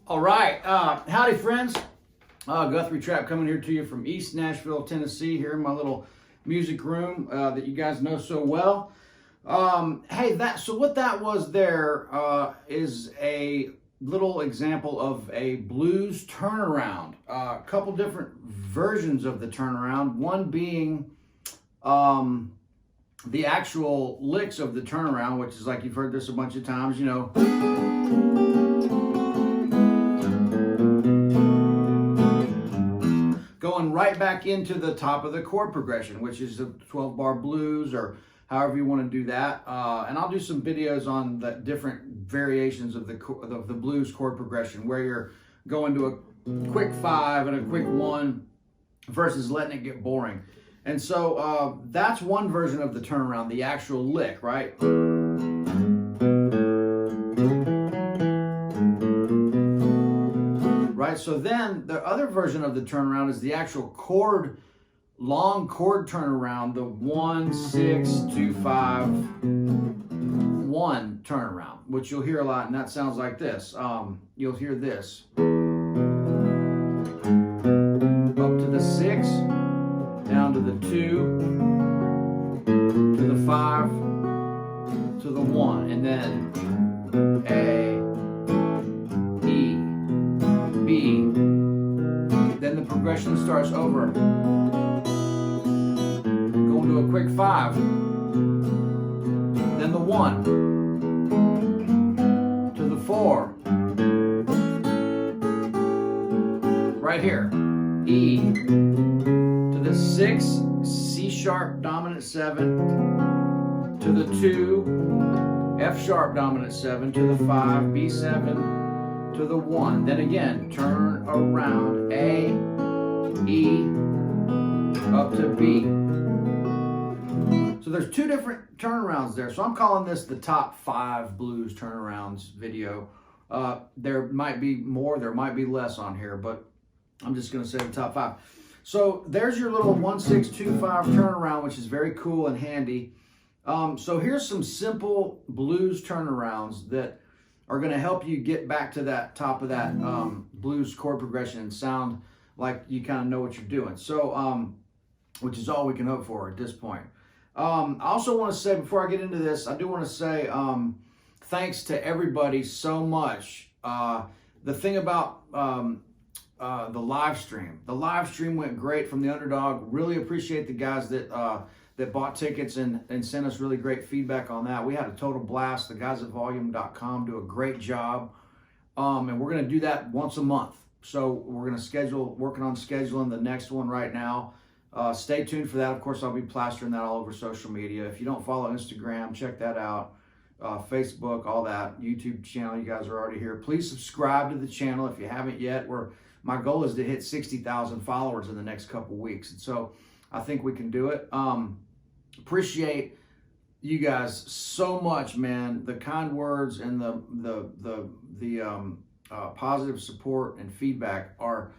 All right, howdy friends. Guthrie Trap coming here to you from East Nashville, Tennessee, here in my little music room that you guys know so well. Hey, so what that was there is a little example of a blues turnaround. A couple different versions of the turnaround, one being the actual licks of the turnaround, which is like you've heard this a bunch of times, you know. Going right back into the top of the chord progression, which is a 12-bar blues or however you want to do that. And I'll do some videos on the different variations of the blues chord progression, where you're going to a quick 5 and a quick 1 versus letting it get boring. And so that's one version of the turnaround, the actual lick, right? Right, so then the other version of the turnaround is the actual chord, long chord turnaround, the 1, 6, 2, 5, 1 turnaround, which you'll hear a lot, and that sounds like this. You'll hear this. Up to the 6, down to the 2, to the 5, to the 1, and then A, E, B. Then the progression starts over. Going to a quick 5. Then the 1. To the 4. Right here. E. To the 6. C sharp dominant 7. To the 2. F sharp dominant 7. To the 5. B7. To the 1. Then again, turn around. A, E, up to B. So there's two different turnarounds there. So I'm calling this the top 5 blues turnarounds video. There might be more, there might be less on here, but I'm just going to say the top 5. So there's your little 1, 6, 2, 5 turnaround, which is very cool and handy. So here's some simple blues turnarounds that are going to help you get back to that top of that blues chord progression and sound like you kind of know what you're doing. So, which is all we can hope for at this point. I also want to say, before I get into this, I do want to say thanks to everybody so much. The thing about the live stream went great from the Underdog. Really appreciate the guys that bought tickets and sent us really great feedback on that. We had a total blast. The guys at volume.com do a great job. And we're going to do that once a month. So we're going to working on scheduling the next one right now. Stay tuned for that. Of course, I'll be plastering that all over social media. If you don't follow Instagram, check that out. Facebook, all that. YouTube channel, you guys are already here. Please subscribe to the channel if you haven't yet. My goal is to hit 60,000 followers in the next couple weeks. And so I think we can do it. appreciate you guys so much, man. The kind words and the positive support and feedback are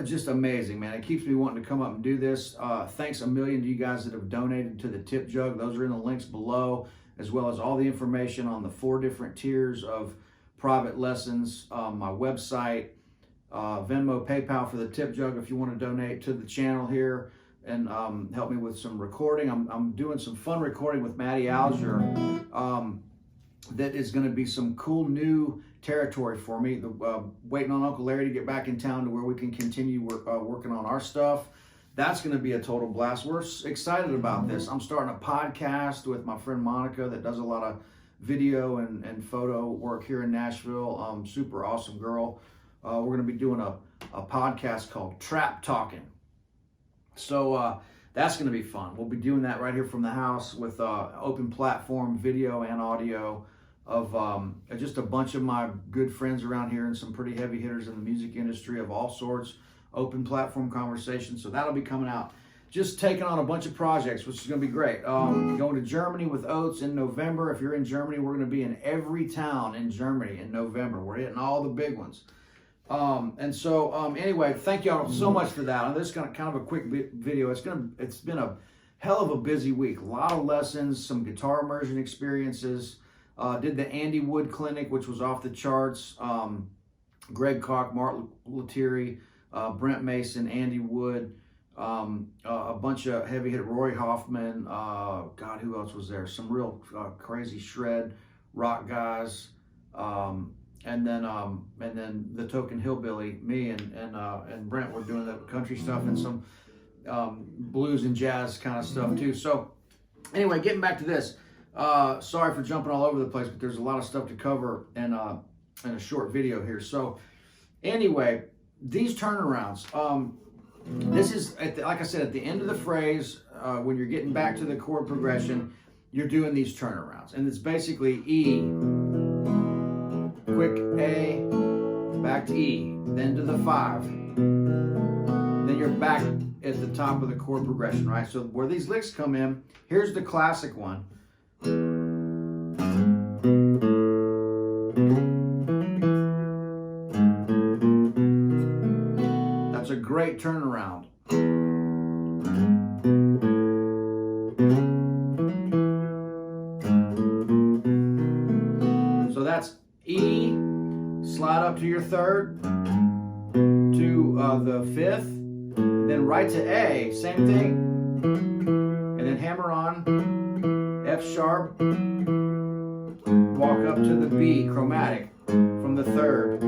just amazing, man. It keeps me wanting to come up and do this. Thanks a million to you guys that have donated to the tip jug. Those are in the links below, as well as all the information on the 4 different tiers of private lessons, my website, Venmo, PayPal for the tip jug if you want to donate to the channel here and help me with some recording. I'm doing some fun recording with Matty Alger. That is going to be some cool new territory for me. Waiting on Uncle Larry to get back in town to where we can continue working on our stuff. That's going to be a total blast. We're excited about this. I'm starting a podcast with my friend Monica that does a lot of video and photo work here in Nashville. Super awesome girl. We're going to be doing a podcast called Trap Talking. So that's going to be fun. We'll be doing that right here from the house with open platform video and audio of just a bunch of my good friends around here and some pretty heavy hitters in the music industry of all sorts. Open platform conversations. So that'll be coming out. Just taking on a bunch of projects, which is going to be great. Going to Germany with Oates in November. If you're in Germany, we're going to be in every town in Germany in November. We're hitting all the big ones. Anyway, thank y'all so much for that. This is kind of a quick video. It's been a hell of a busy week. A lot of lessons, some guitar immersion experiences. Did the Andy Wood Clinic, which was off the charts. Greg Koch, Mark Lettieri, Brent Mason, Andy Wood, a bunch of heavy hit Roy Hoffman. God, who else was there? Some real crazy shred rock guys. And then the token hillbilly, me and Brent were doing the country stuff and some blues and jazz kind of stuff too. So anyway, getting back to this, sorry for jumping all over the place, but there's a lot of stuff to cover in a short video here. So anyway, these turnarounds, this is, like I said, at the end of the phrase, when you're getting back to the chord progression, you're doing these turnarounds. And it's basically E, quick A, back to E, then to the 5. Then you're back at the top of the chord progression, right? So where these licks come in, here's the classic one. That's a great turnaround. So that's E, slide up to your 3rd, to the 5th, then right to A, same thing, and then hammer on, F sharp, walk up to the B, chromatic, from the 3rd.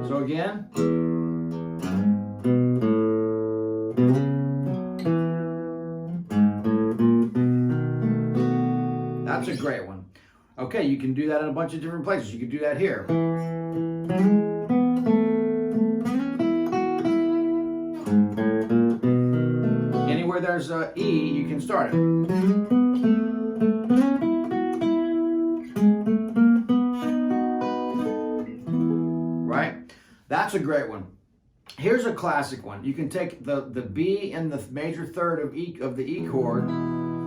So again, that's a great one. Okay, you can do that in a bunch of different places. You can do that here. Anywhere there's a E, you can start it. Right? That's a great one. Here's a classic one. You can take the B and the major 3rd of E of the E chord.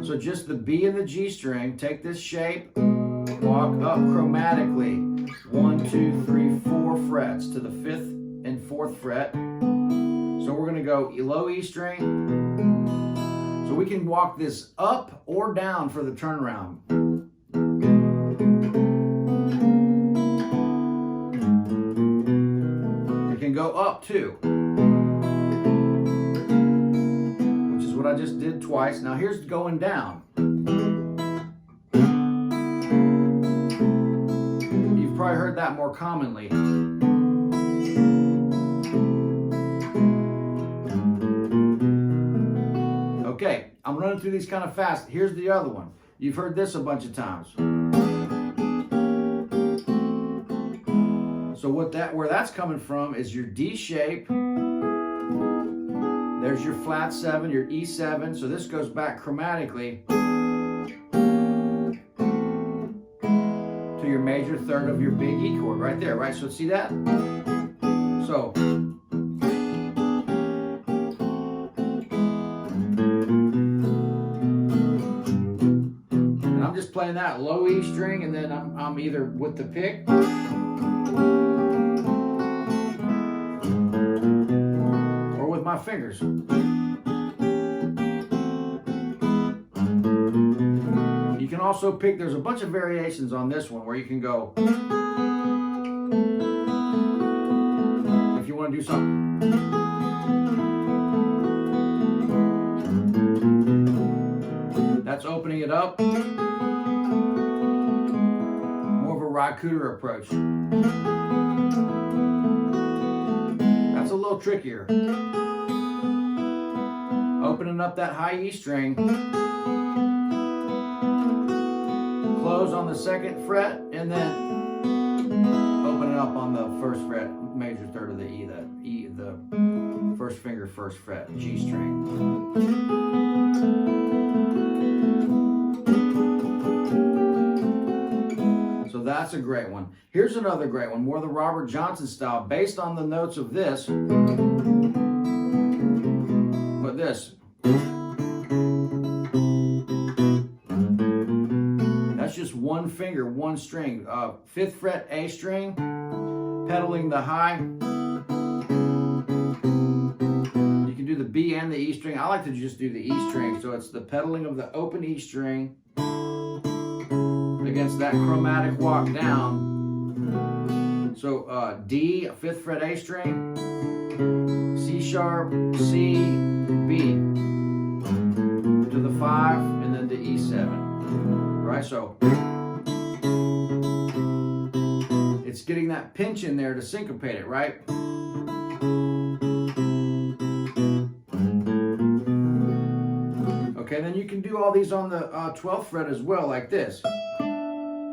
So just the B and the G string, take this shape, walk up chromatically 1, 2, 3, 4 frets to the 5th and 4th fret. So we're going to go low E string. So we can walk this up or down for the turnaround. It can go up too, which is what I just did twice. Now here's going down. You've probably heard that more commonly. Okay, I'm running through these kind of fast. Here's the other one. You've heard this a bunch of times. So where that's coming from is your D shape. There's your flat 7, your E7. So this goes back chromatically to your major 3rd of your big E chord right there, right? So see that? So playing that low E string, and then I'm either with the pick or with my fingers. You can also pick, there's a bunch of variations on this one where you can go, if you want to do something. That's opening it up. More of a Rakuder approach. That's a little trickier. Opening up that high E string. Close on the second fret, and then open it up on the first fret, major third of the E, the first finger, first fret, G string. So that's a great one. Here's another great one, more the Robert Johnson style, based on the notes of this. But this. That's just one finger, one string. 5th fret A string, pedaling the high. You can do the B and the E string. I like to just do the E string, so it's the pedaling of the open E string against that chromatic walk down. So D, 5th fret A string, C sharp, C, B, to the 5, and then to E7. Right, so it's getting that pinch in there to syncopate it, right? Okay, then you can do all these on the 12th fret as well, like this.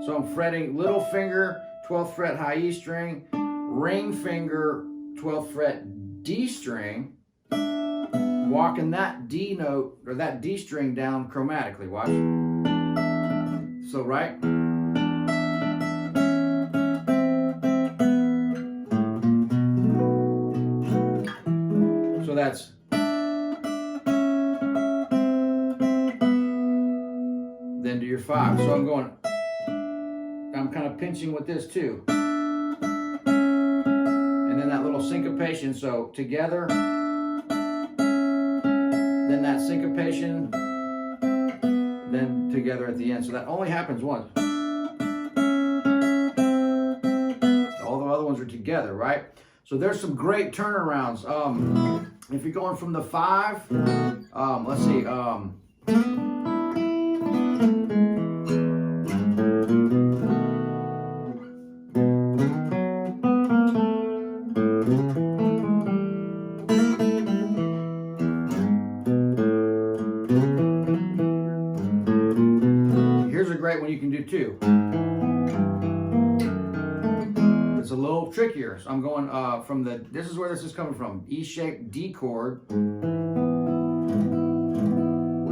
So I'm fretting little finger, 12th fret high E string, ring finger, 12th fret D string, walking that D note, or that D string down chromatically, watch. So, right? So that's. Then to your 5. So I'm kind of pinching with this too. And then that little syncopation, so together, then that syncopation, then together at the end. So that only happens once. All the other ones are together, right? So there's some great turnarounds. If you're going from the 5, let's see. Great one you can do too. It's a little trickier. So I'm going from the, this is where this is coming from, E-shaped D chord with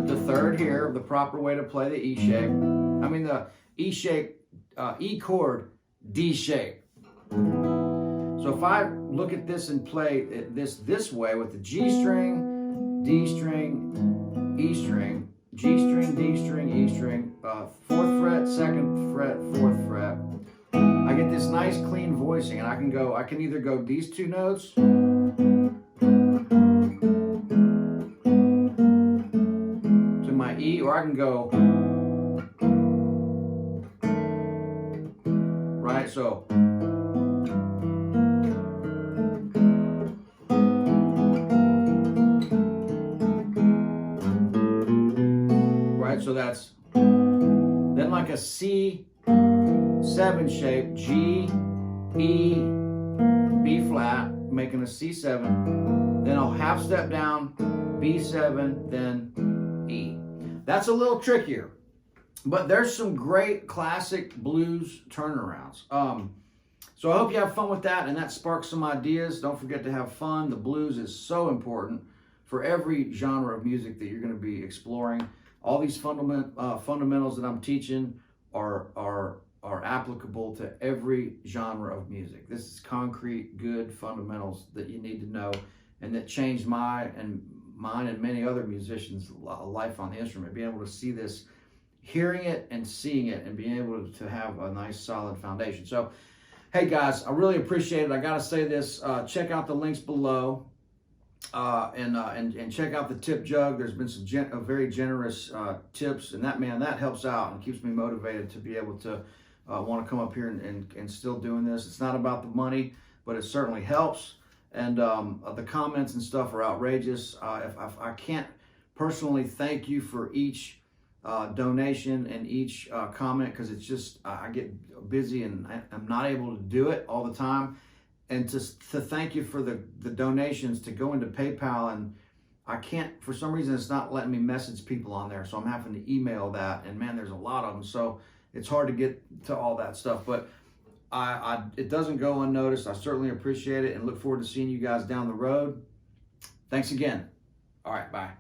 the 3rd here, the proper way to play the E shape. I mean the E-shaped E chord D shape. So if I look at this and play this way with the G string, D string, E string, G string, D string, E string, 4th fret, 2nd fret, 4th fret. I get this nice clean voicing, and I can either go these 2 notes to my E, or I can go, right, so. So that's then like a C7 shape, G, E, B flat, making a C7. Then I'll half step down, B7, then E. That's a little trickier, but there's some great classic blues turnarounds. So I hope you have fun with that, and that sparks some ideas. Don't forget to have fun. The blues is so important for every genre of music that you're going to be exploring. All these fundamentals that I'm teaching are applicable to every genre of music. This is concrete, good fundamentals that you need to know, and that changed mine and many other musicians' life on the instrument. Being able to see this hearing it and seeing it and being able to have a nice solid foundation. So, hey guys, I really appreciate it. I gotta say this, check out the links below and check out the tip jug. There's been some very generous tips, and that helps out and keeps me motivated to be able to want to come up here and still doing this. It's not about the money, but it certainly helps. And the comments and stuff are outrageous. If I can't personally thank you for each donation and each comment, because it's just I get busy and I'm not able to do it all the time. And to thank you for the donations to go into PayPal, and I can't, for some reason it's not letting me message people on there, so I'm having to email that, and man, there's a lot of them, so it's hard to get to all that stuff. But it doesn't go unnoticed. I certainly appreciate it and look forward to seeing you guys down the road. Thanks again. All right, bye.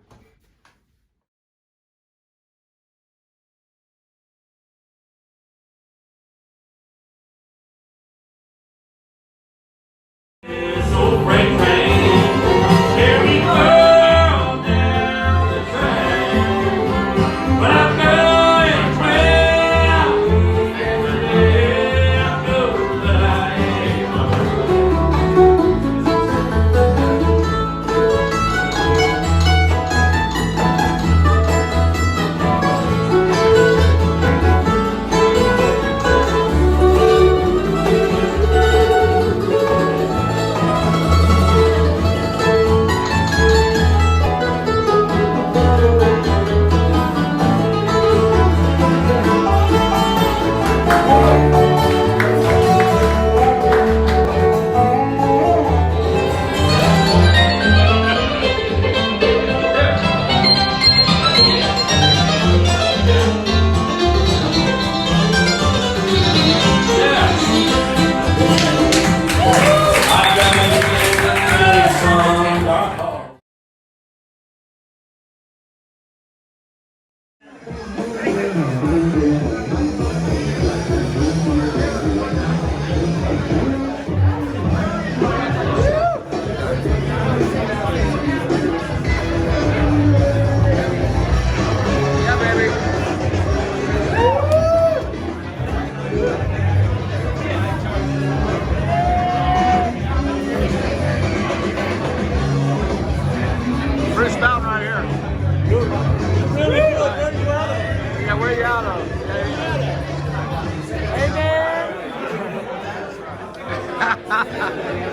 Amen.